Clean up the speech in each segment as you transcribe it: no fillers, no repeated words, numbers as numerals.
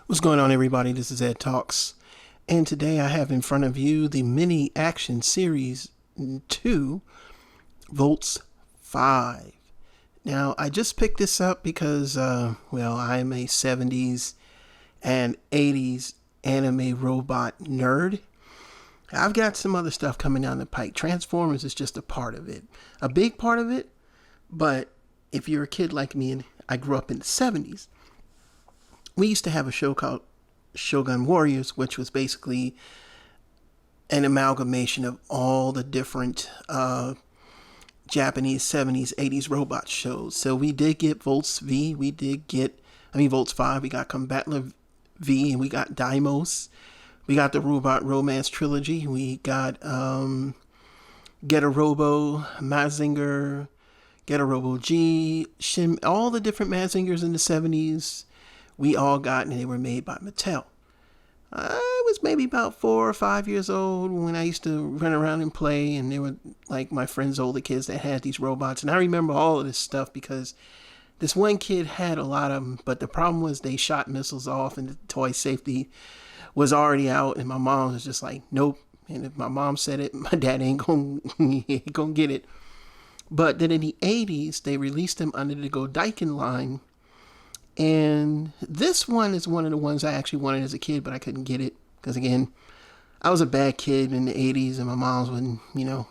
What's going on, everybody? This is Ed Talks, and today I have in front of you the Mini Action Series 2 Volts 5. Now, I just picked this up because, I'm a 70s and 80s anime robot nerd. I've got some other stuff coming down the pike. Transformers is just a part of it, a big part of it, but if you're a kid like me and I grew up in the 70s, we used to have a show called Shogun Warriors, which was basically an amalgamation of all the different Japanese 70s, 80s robot shows. So we did get Volts V, Volts 5, we got Combatler V, and we got Daimos. We got the Robot Romance Trilogy. We got Get a Robo, Mazinger, Get a Robo G, Shin, all the different Mazingers in the 70s. We all got, and they were made by Mattel. I was maybe about 4 or 5 years old when I used to run around and play, and they were like my friends' older kids that had these robots. And I remember all of this stuff because this one kid had a lot of them, but the problem was they shot missiles off and the toy safety was already out, and my mom was just like, nope. And if my mom said it, my dad ain't gonna get it. But then in the 80s, they released them under the Godaiken line. And this one is one of the ones I actually wanted as a kid, but I couldn't get it. Because again, I was a bad kid in the 80s and my moms wouldn't,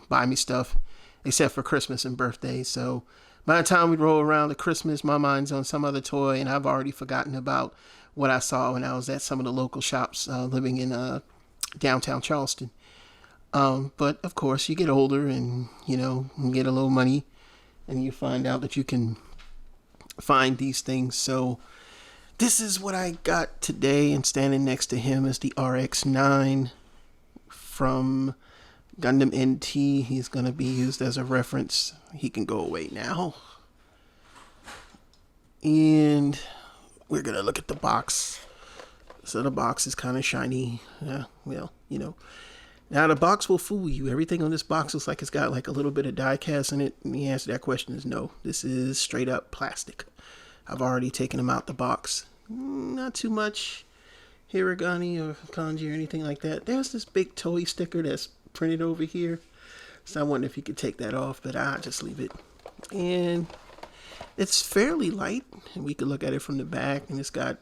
buy me stuff except for Christmas and birthdays. So by the time we roll around to Christmas, my mind's on some other toy and I've already forgotten about what I saw when I was at some of the local shops living in downtown Charleston. But of course, you get older and, you get a little money and you find out that you can find these things. So this is what I got today, and standing next to him is the RX-9 from Gundam NT. He's going to be used as a reference. He can go away now. And we're going to look at the box. So the box is kind of shiny. Now the box will fool you. Everything on this box looks like it's got like a little bit of die cast in it. And the answer to that question is no. This is straight up plastic. I've already taken them out the box. Not too much hiragana or kanji or anything like that. There's this big toy sticker that's printed over here. So I wonder if you could take that off, but I'll just leave it. And it's fairly light. And we could look at it from the back. And it's got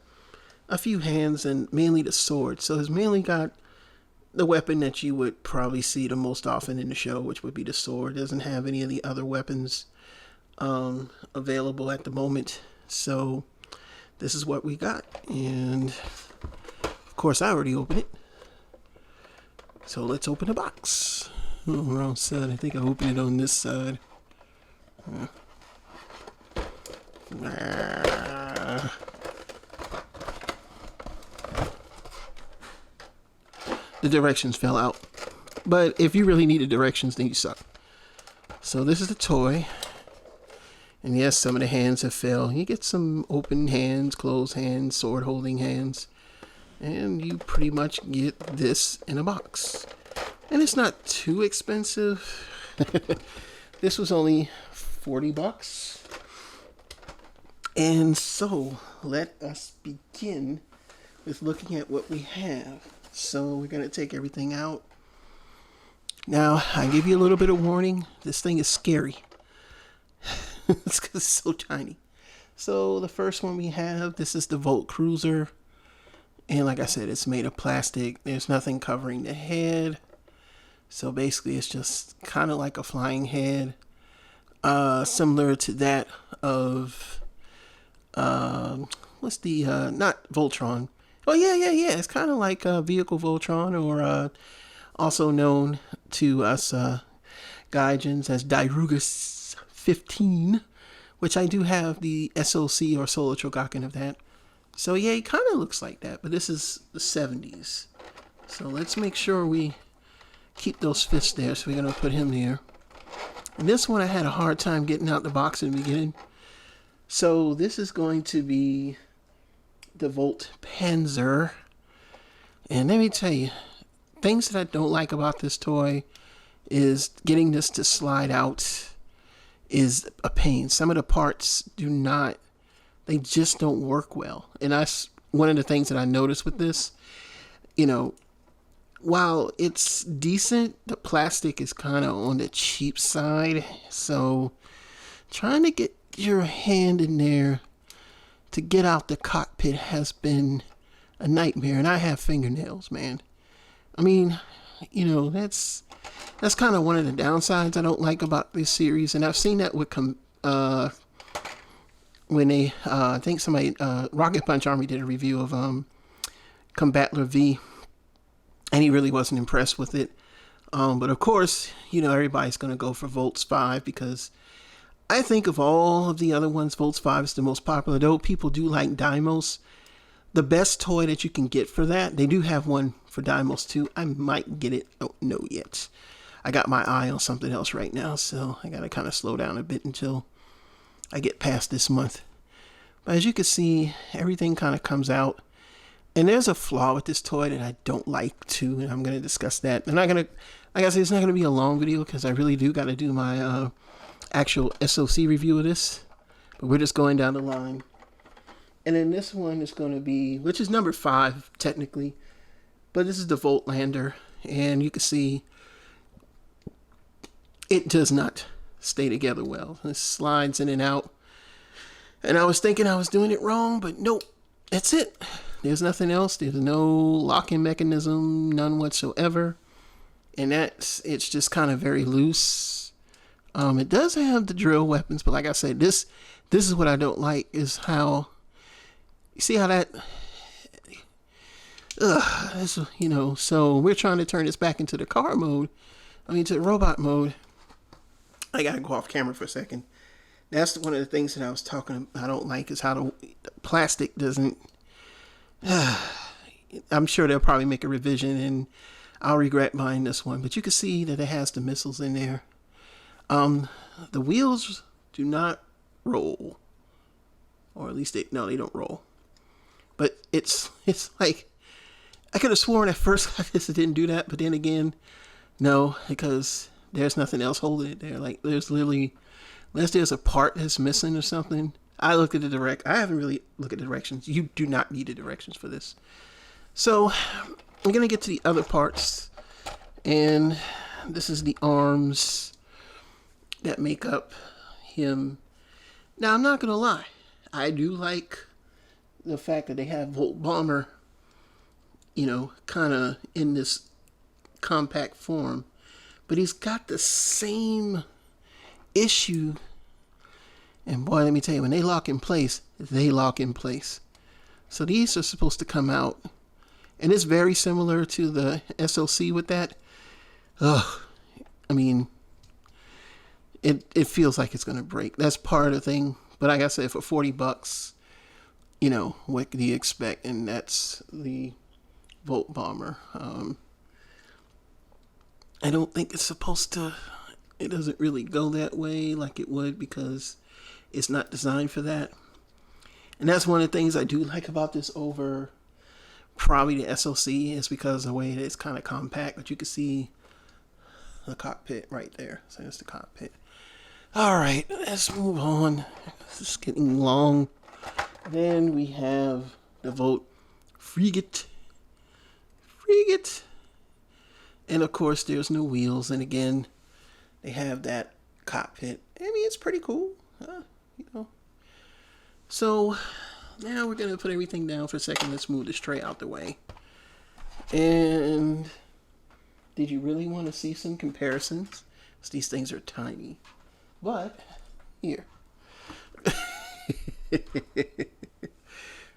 a few hands and mainly the sword. So it's mainly got the weapon that you would probably see the most often in the show, which would be the sword. It doesn't have any of the other weapons available at the moment. So this is what we got. And of course, I already opened it. So let's open the box. Oh, wrong side. I think I opened it on this side. The directions fell out. But if you really need the directions, then you suck. So this is the toy. And yes, some of the hands have fell. You get some open hands, closed hands, sword holding hands. And you pretty much get this in a box. And it's not too expensive. This was only $40. And so let us begin with looking at what we have. So we're going to take everything out. Now, I give you a little bit of warning. This thing is scary. It's because it's so tiny. So the first one we have, this is the Volt Cruiser. And like I said, it's made of plastic. There's nothing covering the head. So basically, it's just kind of like a flying head. Similar to that of, not Voltron. Oh, yeah. It's kind of like Vehicle Voltron, or also known to us Gaijins as Dairugus 15, which I do have the SOC or Solar Chogaken of that. So, yeah, it kind of looks like that, but this is the 70s. So let's make sure we keep those fists there. So we're going to put him there. And this one I had a hard time getting out the box in the beginning. So this is going to be the Volt Panzer. And let me tell you, things that I don't like about this toy is getting this to slide out is a pain. Some of the parts they just don't work well. And one of the things that I noticed with this, you know, while it's decent, the plastic is kind of on the cheap side. So trying to get your hand in there to get out the cockpit has been a nightmare. And I have fingernails, man. I mean, that's kind of one of the downsides I don't like about this series. And I've seen that with when they I think somebody Rocket Punch Army did a review of Combattler V, and he really wasn't impressed with it. But of course, everybody's going to go for Volts 5 because I think of all of the other ones, Volts 5 is the most popular. Though people do like Deimos, the best toy that you can get for that, they do have one for Deimos too. I might get it. I don't know yet. I got my eye on something else right now, so I got to kind of slow down a bit until I get past this month. But as you can see, everything kind of comes out. And there's a flaw with this toy that I don't like too, and I'm going to discuss that. And like I said, it's not going to be a long video because I really do got to do my actual SOC review of this. But we're just going down the line. And then this one is going to be, which is number 5 technically, but this is the Voltlander. And you can see it does not stay together well. It slides in and out. And I was thinking I was doing it wrong, but nope, that's it. There's nothing else. There's no locking mechanism, none whatsoever. And it's just kind of very loose. It does have the drill weapons, but like I said, this is what I don't like, is how, you see how that, so we're trying to turn this back into the car mode. To the robot mode. I gotta go off camera for a second. That's one of the things that I was talking about. I don't like is how the plastic doesn't. I'm sure they'll probably make a revision and I'll regret buying this one. But you can see that it has the missiles in there. The wheels do not roll. Or at least they don't roll. But it's like, I could have sworn at first I guess it didn't do that. But then again, no, because there's nothing else holding it there. Like there's literally, unless there's a part that's missing or something. I looked at I haven't really looked at the directions. You do not need the directions for this. So I'm going to get to the other parts. And this is the arms that make up him. Now, I'm not going to lie. I do like the fact that they have Volt Bomber, kind of in this compact form. But he's got the same issue. And boy, let me tell you, when they lock in place, they lock in place. So these are supposed to come out. And it's very similar to the SOC with that. It feels like it's going to break. That's part of the thing. But like I said, for $40, what do you expect? And that's the Volt Bomber. I don't think it's supposed to, it doesn't really go that way like it would because it's not designed for that. And that's one of the things I do like about this over probably the SOC is because of the way that it's kind of compact. But you can see the cockpit right there. So that's the cockpit. All right, let's move on. This is getting long. Then we have the Volt Frigate. And of course, there's no wheels. And again, they have that cockpit. It's pretty cool. So now we're going to put everything down for a second. Let's move this tray out the way. And did you really want to see some comparisons? Because these things are tiny. But here.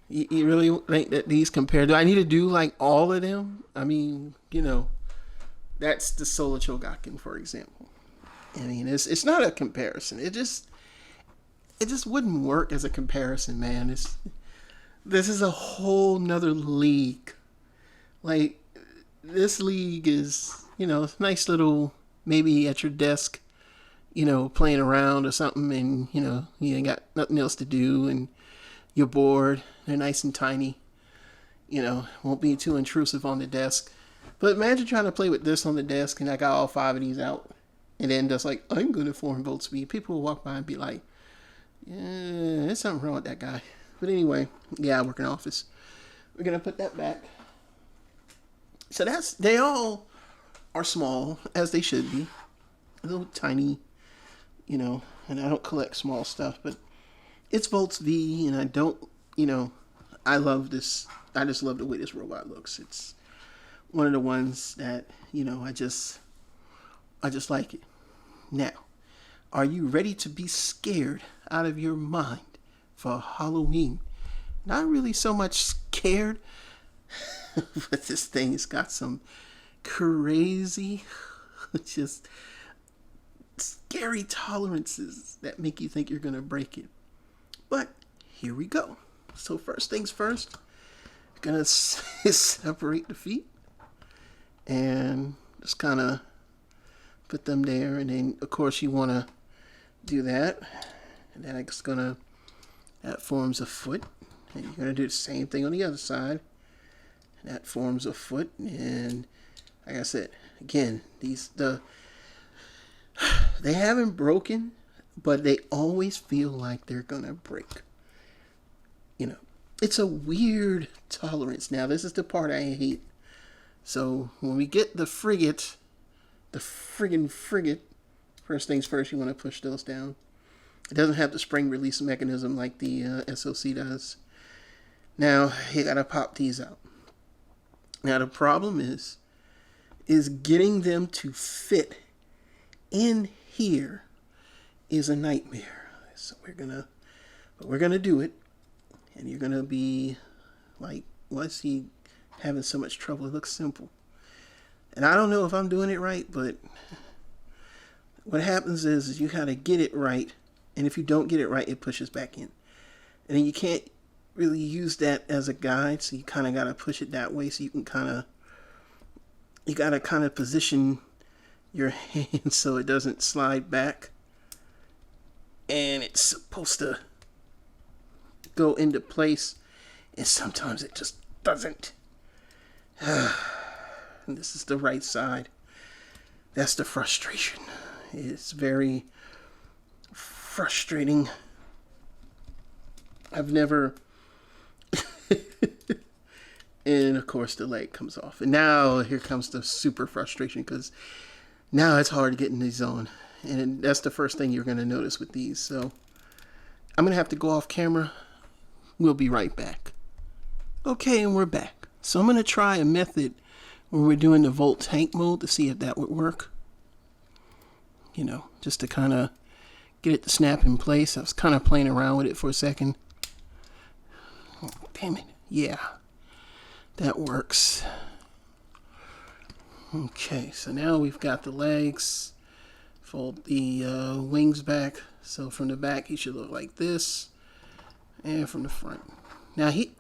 You really think that these compare? Do I need to do like all of them? That's the Solar Chogakin, for example. It's not a comparison. It just wouldn't work as a comparison, man. This is a whole nother league. Like, this league is, nice little, maybe at your desk, playing around or something, and, you ain't got nothing else to do, and you're bored. They're nice and tiny. Won't be too intrusive on the desk. But imagine trying to play with this on the desk, and I got all 5 of these out, and then just like, I'm going to 4 volt speed. People will walk by and be like, yeah, there's something wrong with that guy. But anyway, yeah, I work in office. We're gonna put that back. So they all are small, as they should be. A little tiny, you know, and I don't collect small stuff, but it's Volts V, and I don't, you know, I love this. I just love the way this robot looks. It's one of the ones that, you know, I just like it. Now, are you ready to be scared out of your mind for Halloween? Not really so much scared, but this thing's got some crazy, just scary tolerances that make you think you're going to break it. But here we go. So first things first, gonna separate the feet and just kind of put them there, and then of course you want to do that, and then it's gonna, that forms a foot, and you're gonna do the same thing on the other side, and that forms a foot. And like I said, again, they haven't broken, but they always feel like they're gonna break. You know, it's a weird tolerance. Now, this is the part I hate. So when we get the frigate, first things first, you want to push those down. It doesn't have the spring release mechanism like the SOC does. Now, you gotta pop these out. Now, the problem is getting them to fit in here is a nightmare. So we're gonna do it. And you're gonna be like, why is he having so much trouble? It looks simple. And I don't know if I'm doing it right, but what happens is you gotta get it right, and if you don't get it right, it pushes back in. And then you can't really use that as a guide, so you kind of gotta push it that way, so you can you gotta kind of position your hand so it doesn't slide back. And it's supposed to go into place, and sometimes it just doesn't. And this is the right side. That's the frustration. It's very frustrating. I've never and of course the leg comes off, and now here comes the super frustration, because now it's hard getting these on, and that's the first thing you're going to notice with these. So I'm going to have to go off camera. We'll be right back. Okay, and we're back. So I'm going to try a method where we're doing the volt tank mode to see if that would work. You know, just to kind of get it to snap in place. I was kind of playing around with it for a second. Oh, damn it. Yeah, that works. Okay, so now we've got the legs. Fold the wings back. So from the back, he should look like this. And from the front. Now he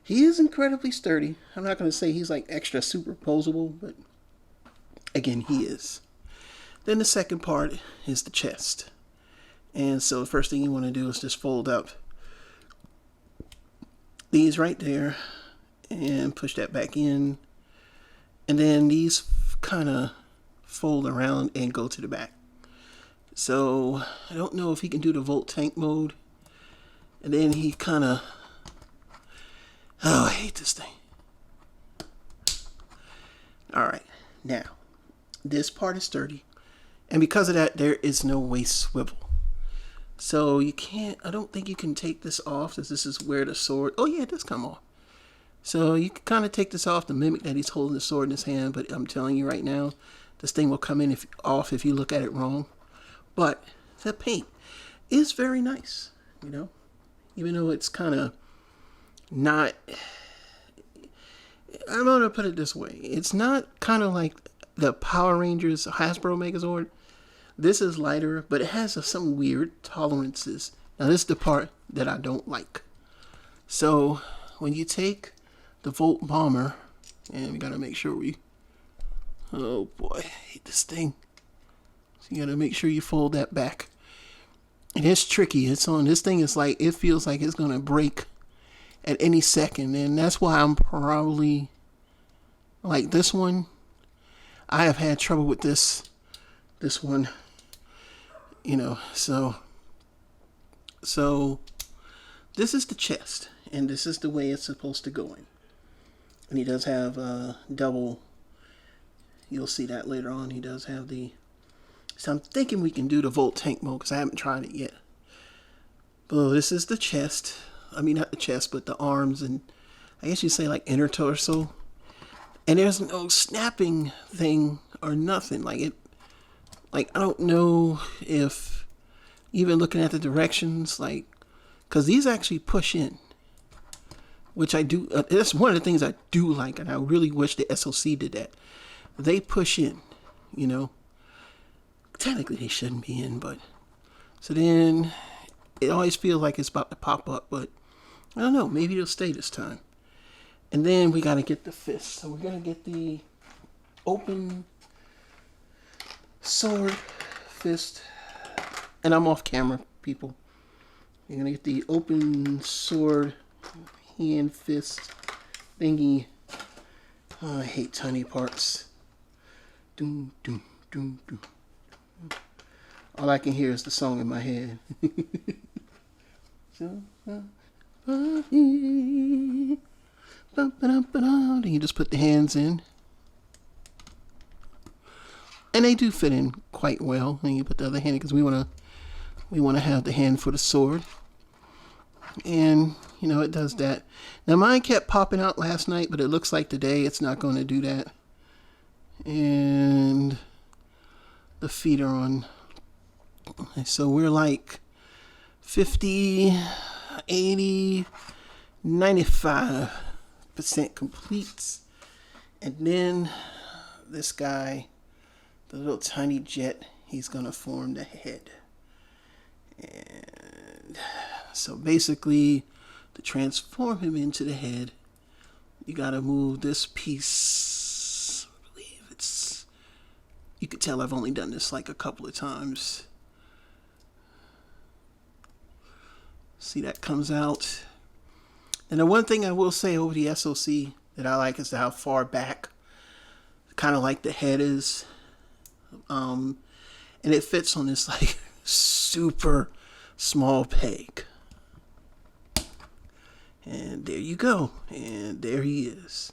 is incredibly sturdy. I'm not going to say he's like extra superposable, but again, he is. Then the second part is the chest. And so the first thing you want to do is just fold up these right there and push that back in. And then these kind of fold around and go to the back. So I don't know if he can do the volt tank mode. And then he kind of, oh, I hate this thing. All right, now this part is sturdy, and because of that, there is no waist swivel. So you can't, I don't think you can take this off, as this is where the sword, oh yeah, it does come off. So you can kind of take this off to mimic that he's holding the sword in his hand, but I'm telling you right now, this thing will come in off if you look at it wrong. But the paint is very nice, you know. Even though it's kind of not, I'm going to put it this way. It's not kind of like the Power Rangers Hasbro Megazord. This is lighter, but it has some weird tolerances. Now, this is the part that I don't like. So, when you take the Volt Bomber, and we got to make sure oh boy, I hate this thing. So, you got to make sure you fold that back. And it's tricky. It's on, this thing is like, it feels like it's going to break at any second. And that's why I'm probably, like this one, I have had trouble with this one, you know. So this is the chest, and this is the way it's supposed to go in. And he does have double. You'll see that later on. He does have the. So I'm thinking we can do the Volt tank mode because I haven't tried it yet. Below this is the chest. I mean, not the chest, but the arms and I guess you'd say like inner torso. And there's no snapping thing or nothing. Like I don't know if even looking at the directions, like, because these actually push in, which I do. That's one of the things I do like, and I really wish the SoC did that. They push in, you know. Technically, they shouldn't be in, but so then it always feels like it's about to pop up, but I don't know. Maybe it'll stay this time. And then we got to get the fist. So we're going to get the open sword fist. And I'm off camera, people. You're going to get the open sword hand fist thingy. Oh, I hate tiny parts. Doom, doom, doom, doom. All I can hear is the song in my head. Then you just put the hands in. And they do fit in quite well. And you put the other hand in because we want to have the hand for the sword. And, you know, it does that. Now, mine kept popping out last night, but it looks like today it's not going to do that. And the feet are on. So we're like 50, 80, 95% complete. And then this guy, the little tiny jet, he's going to form the head. And so basically, to transform him into the head, you got to move this piece. I believe it's, you could tell I've only done this like a couple of times. See, that comes out. And the one thing I will say over the SoC that I like is how far back kind of like the head is. And it fits on this like super small peg. And there you go. And there he is.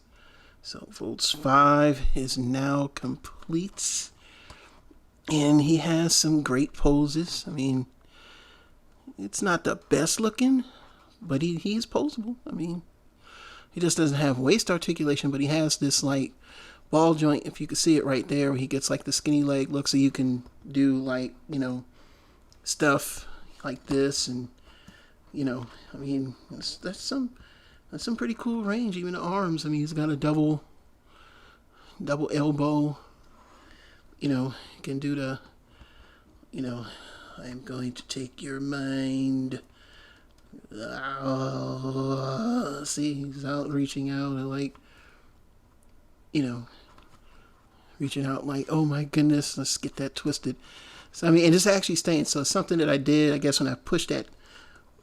So Volts 5 is now complete. And he has some great poses. I mean, it's not the best looking, but he's posable. I mean, he just doesn't have waist articulation, but he has this like ball joint, if you can see it right there, where he gets like the skinny leg look, so you can do like, you know, stuff like this. And, you know, I mean, that's some pretty cool range. Even the arms, I mean, he's got a double elbow. You know, you can do the, you know, I'm going to take your mind. See, he's out reaching out and like, you know, reaching out like, oh my goodness, let's get that twisted. So I mean, and it's actually staying. So it's something that I did, I guess, when I pushed that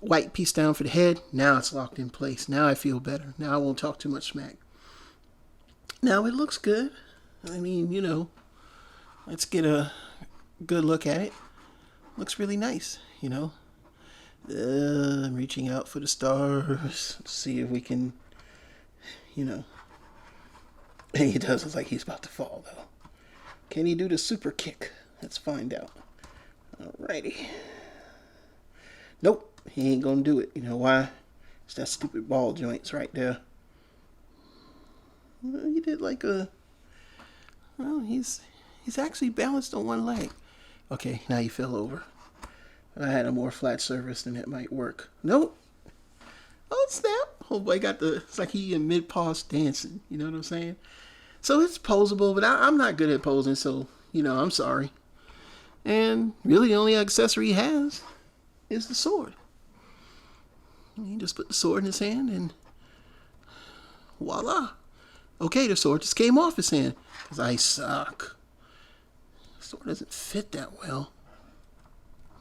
white piece down for the head. Now it's locked in place. Now I feel better. Now I won't talk too much smack. Now it looks good. I mean, you know, let's get a good look at it. Looks really nice, you know. I'm reaching out for the stars. See if we can, you know. He does look like he's about to fall, though. Can he do the super kick? Let's find out. Alrighty. Nope, he ain't gonna do it. You know why? It's that stupid ball joints right there. Well, he did like a... Well, he's actually balanced on one leg. Okay, now you fell over. If I had a more flat surface, then it might work. Nope. Oh, snap. Oh boy, it's like he in mid-pause dancing. You know what I'm saying? So it's posable, but I'm not good at posing, so, you know, I'm sorry. And really the only accessory he has is the sword. He just put the sword in his hand and voila. Okay, the sword just came off his hand because I suck. The sword doesn't fit that well.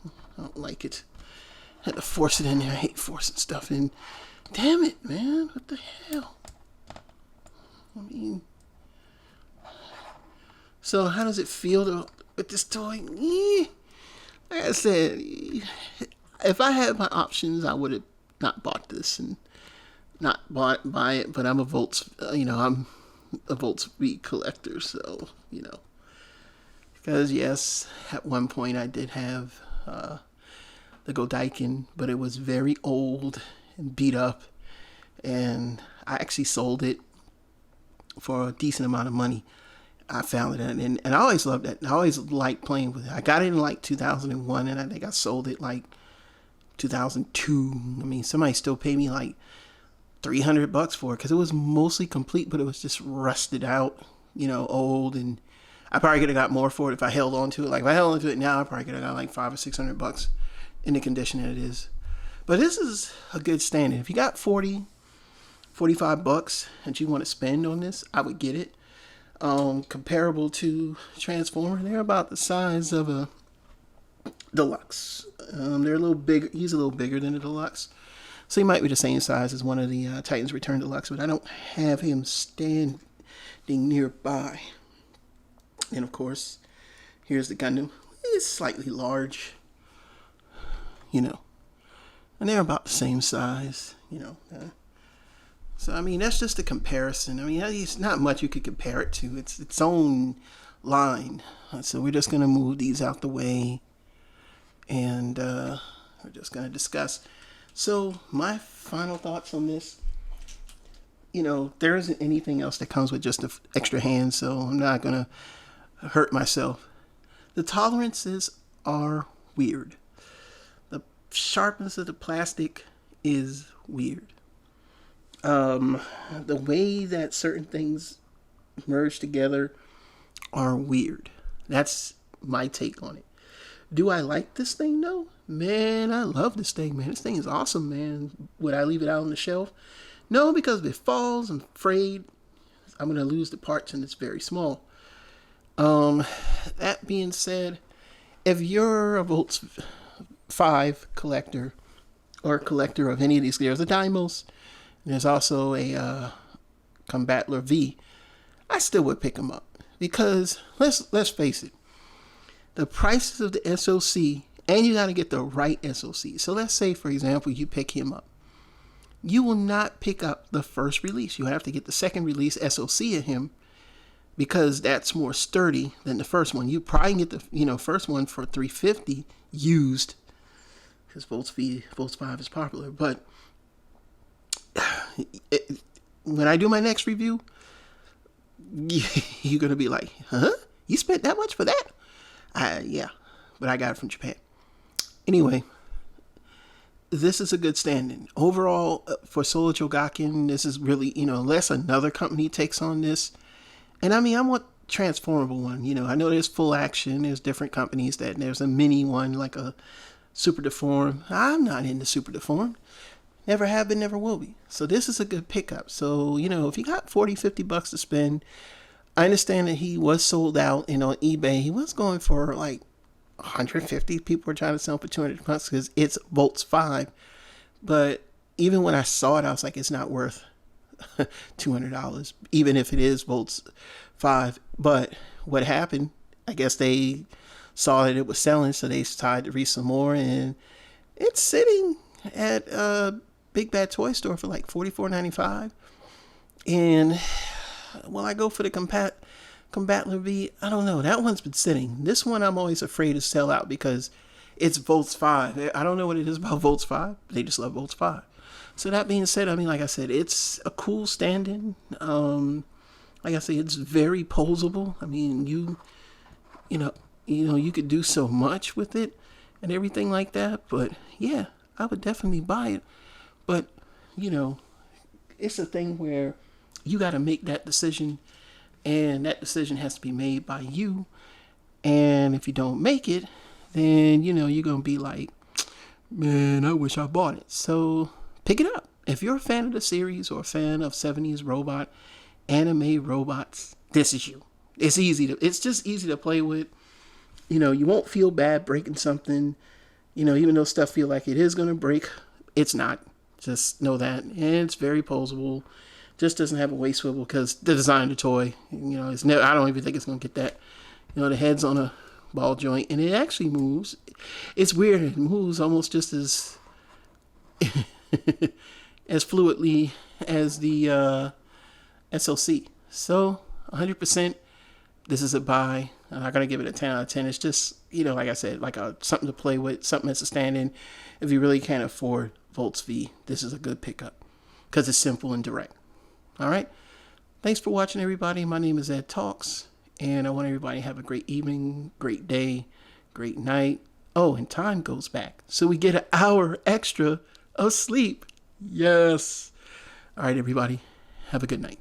I don't like it. I had to force it in there. I hate forcing stuff in. Damn it, man. What the hell? I mean... So how does it feel with this toy? Like I said, if I had my options, I would have not bought this. And not bought by it, but I'm a Volts, I'm a Volts V collector, so, Because, yes, at one point I did have the Godiken, but it was very old and beat up, and I actually sold it for a decent amount of money. I found it, and I always loved that. I always liked playing with it. I got it in like 2001, and I think I sold it like 2002. I mean, somebody still paid me like $300 for it because it was mostly complete, but it was just rusted out, old, and I probably could have got more for it if I held on to it. Like if I held on to it now, I probably could have got like $500 or $600 in the condition that it is. But this is a good standard. If you got $45 that you want to spend on this, I would get it. Comparable to Transformer, they're about the size of a Deluxe. They're a little bigger. He's a little bigger than a Deluxe, so he might be the same size as one of the Titans Return Deluxe, but I don't have him standing nearby. And of course, here's the Gundam. It's slightly large, and they're about the same size, So, I mean, that's just a comparison. I mean, it's not much you could compare it to. It's its own line. So we're just going to move these out the way. And we're just going to discuss. So my final thoughts on this. There isn't anything else that comes with just an extra hand. So I'm not going to hurt myself. The tolerances are weird. The sharpness of the plastic is weird. The way that certain things merge together are weird. That's my take on it. Do I like this thing? No. Man, I love this thing, man. This thing is awesome, man. Would I leave it out on the shelf? No, because if it falls, I'm afraid I'm going to lose the parts and it's very small. That being said, if you're a Volts 5 collector or collector of any of these, there's a Deimos. There's also a Combattler V. I still would pick them up because let's face it, the prices of the SOC, and you got to get the right SOC. So let's say, for example, you pick him up. You will not pick up the first release. You have to get the second release SOC of him because that's more sturdy than the first one. You probably get the first one for $350 used because Volts 5 is popular, but when I do my next review, you're going to be like, huh? You spent that much for that? Yeah, but I got it from Japan. Anyway, this is a good standing. Overall, for Solo Chogakin, this is really, unless another company takes on this. And I mean, I want transformable one. I know there's full action. There's different companies there's a mini one, like a Super Deformed. I'm not into Super Deformed. Never have been, never will be. So this is a good pickup. So, if you got $40-$50 to spend, I understand that he was sold out, and on eBay, he was going for like 150. People were trying to sell for $200 because it's Volts 5. But even when I saw it, I was like, it's not worth $200, even if it is Volts 5. But what happened, I guess they saw that it was selling, so they decided to read some more, and it's sitting at Big Bad Toy Store for like $44.95. And will I go for the Combattler V? I don't know. That one's been sitting. This one I'm always afraid to sell out because it's Volts 5. I don't know what it is about Volts 5. They just love Volts 5. So that being said, I mean, like I said, it's a cool stand-in. Like I say, it's very posable. I mean, you could do so much with it and everything like that. But yeah, I would definitely buy it. But, it's a thing where you got to make that decision, and that decision has to be made by you. And if you don't make it, then, you're going to be like, man, I wish I bought it. So pick it up. If you're a fan of the series or a fan of 70s anime robots, this is you. It's just easy to play with. You won't feel bad breaking something. Even though stuff feel like it is going to break, it's not. Just know that. And it's very posable. Just doesn't have a waist swivel because the design of the toy, it's never, I don't even think it's going to get that. The head's on a ball joint and it actually moves. It's weird. It moves almost just as, as fluidly as the SLC. So 100%, this is a buy. I'm not gonna give it a 10 out of 10. It's just, like I said, like something to play with, something that's a stand-in. If you really can't afford Volts V, this is a good pickup because it's simple and direct. All right. Thanks for watching, everybody. My name is Ed Talks, and I want everybody to have a great evening, great day, great night. Oh, and time goes back, so we get an hour extra of sleep. Yes. All right, everybody. Have a good night.